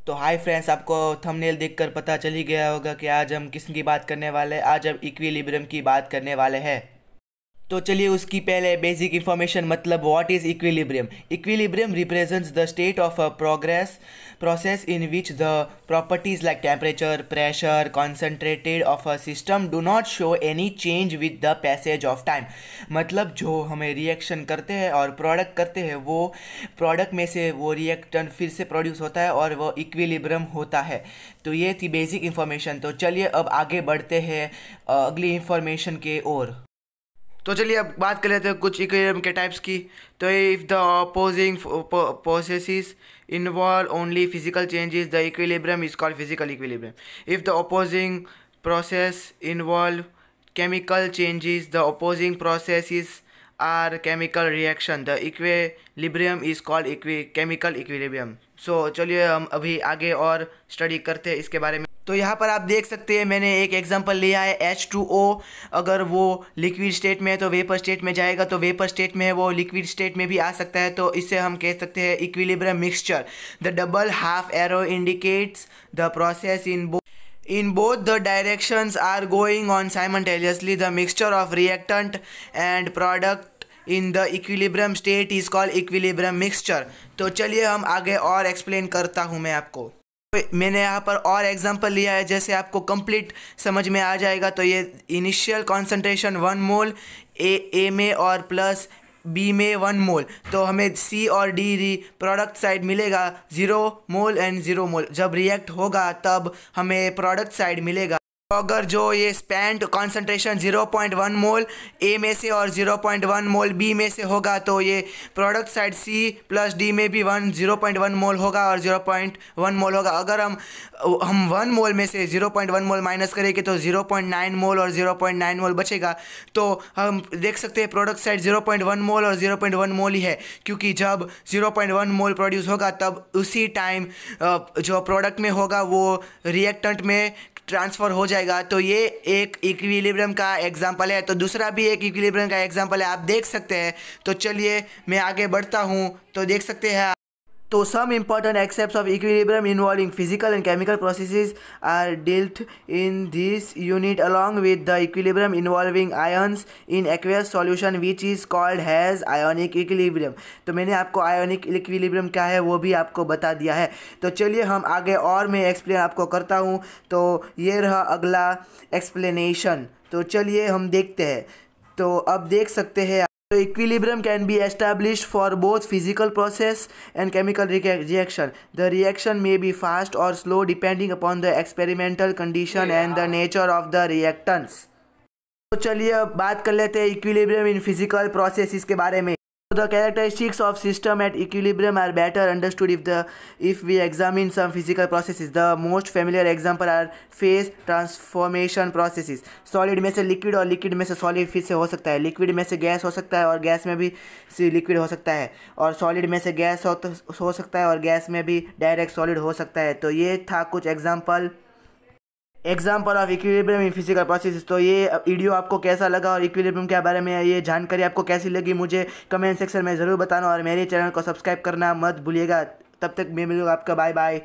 तो hi friends, आपको thumbnail देखकर पता चल ही गया होगा कि आज हम किसकी बात करने वाले हैं। आज हम इक्विलिब्रियम की बात करने वाले हैं। तो चलिए उसकी पहले बेसिक इंफॉर्मेशन, मतलब what is equilibrium. Equilibrium represents the state of a process in which the properties like temperature, pressure, concentrated of a system do not show any change with the passage of time। मतलब जो हमें reaction करते हैं और product करते हैं, वो product में से वो रिएक्टेंट फिर से प्रोड्यूस होता है और वो इक्विलिब्रियम होता है। तो ये थी बेसिक इंफॉर्मेशन। तो चलिए अब आगे बढ़ते हैं अगली इंफॉर्मेशन के ओर। तो चलिए अब बात कर लेते हैं कुछ इक्विलिब्रियम के टाइप्स की। तो if the opposing processes involve only physical changes, the equilibrium is called physical equilibrium. If the opposing process involve chemical changes, the opposing processes are chemical reaction, the equilibrium is called chemical equilibrium। so चलिए हम अभी आगे और study करते हैं इसके बारे में। तो यहाँ पर आप देख सकते हैं मैंने एक एग्जांपल लिया है H2O। अगर वो लिक्विड स्टेट में है तो वेपर स्टेट में जाएगा, तो वेपर स्टेट में है वो लिक्विड स्टेट में भी आ सकता है। तो इससे हम कह सकते हैं equilibrium mixture. The double half arrow indicates the process in both the directions are going on simultaneously। The mixture of reactant and product in the equilibrium state is called equilibrium mixture। तो चलिए हम आगे और explain करता हूँ मैं आपको। मैंने यहाँ पर और एग्जांपल लिया है, जैसे आपको कंप्लीट समझ में आ जाएगा। तो ये इनिशियल कॉन्सेंट्रेशन 1 मोल ए में और प्लस बी में 1 मोल, तो हमें सी और डी प्रोडक्ट साइड मिलेगा 0 मोल एंड 0 मोल। जब रिएक्ट होगा तब हमें प्रोडक्ट साइड मिलेगा। तो अगर जो ये स्पेंड कॉन्सेंट्रेशन 0.1 मोल ए में से और 0.1 मोल बी में से होगा, तो ये product side C plus D में भी 0.1 मोल होगा और 0.1 मोल होगा। अगर हम 1 मोल में से 0.1 मोल माइनस करेंगे तो 0.9 मोल और 0.9 मोल बचेगा। तो हम देख सकते हैं प्रोडक्ट साइड 0.1 मोल और 0.1 मोल ही है, क्योंकि जब 0.1 मोल प्रोड्यूस होगा तब उसी टाइम जो प्रोडक्ट में होगा वो रिएक्टेंट में ट्रांसफ़र हो जाएगा। तो ये एक इक्विलिब्रियम का एग्जांपल है। तो दूसरा भी एक इक्विलिब्रियम का एग्जांपल है, आप देख सकते हैं। तो चलिए मैं आगे बढ़ता हूँ। तो देख सकते हैं तो some important aspects of equilibrium involving physical and chemical processes are dealt in this unit, along with the equilibrium involving ions in aqueous solution which is called as ionic equilibrium। तो मैंने आपको ionic equilibrium क्या है वो भी आपको बता दिया है। तो चलिए हम आगे और मैं एक्सप्लेन आपको करता हूँ। तो ये रहा अगला एक्सप्लेनेशन। तो चलिए हम देखते हैं। तो अब देख सकते हैं तो equilibrium can be established for both physical process and chemical reaction। The reaction may be fast or slow depending upon the experimental condition and the nature of the reactants। तो चलिए अब बात कर लेते हैं equilibrium in physical processes के बारे में। The characteristics of system at equilibrium are better understood if we examine some physical processes। The most familiar example are phase transformation processes। Solid में से लिक्विड और लिक्विड में से सॉलिड फिर से हो सकता है, लिक्विड में से गैस हो सकता है और गैस में भी लिक्विड हो सकता है, और सॉलिड में से गैस हो सकता है और गैस में भी डायरेक्ट सॉलिड हो सकता है। तो ये था कुछ example of equilibrium in physical process. तो ये वीडियो आपको कैसा लगा और इक्विलिब्रियम के बारे में ये जानकारी आपको कैसी लगी, मुझे कमेंट सेक्शन में ज़रूर बताना और मेरे चैनल को सब्सक्राइब करना मत भूलिएगा। तब तक मैं मिलूँगा आपका, बाय बाय।